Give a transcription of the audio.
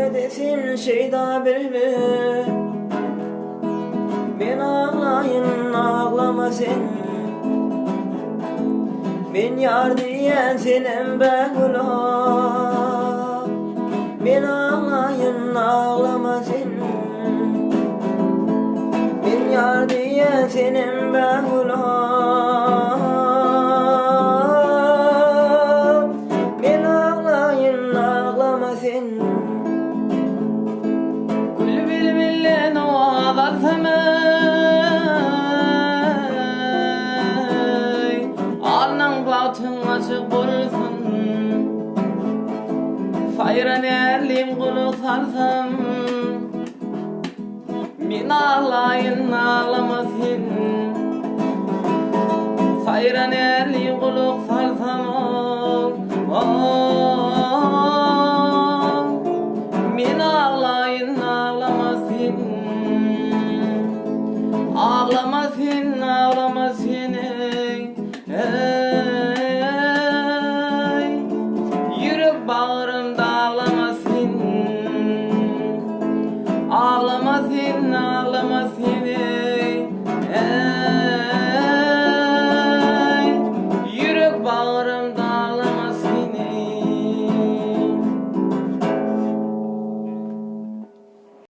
neredesin şeyda belli. Ben ağlayın ağlama sen. Ben yar diyen senin begula. Ben ağlayın ağlama sen. Ben yar diyen senin begula. Ben ağlayın ağlama sen. Gül bilmille novadar semey Alnan bautun açık bulsun Fayran erlim kuluk sarsam Min ağlayın ağlamasın Fayran erlim kuluk sarsam Min ağlayın ağlamasın Ağlamasın ağlamasın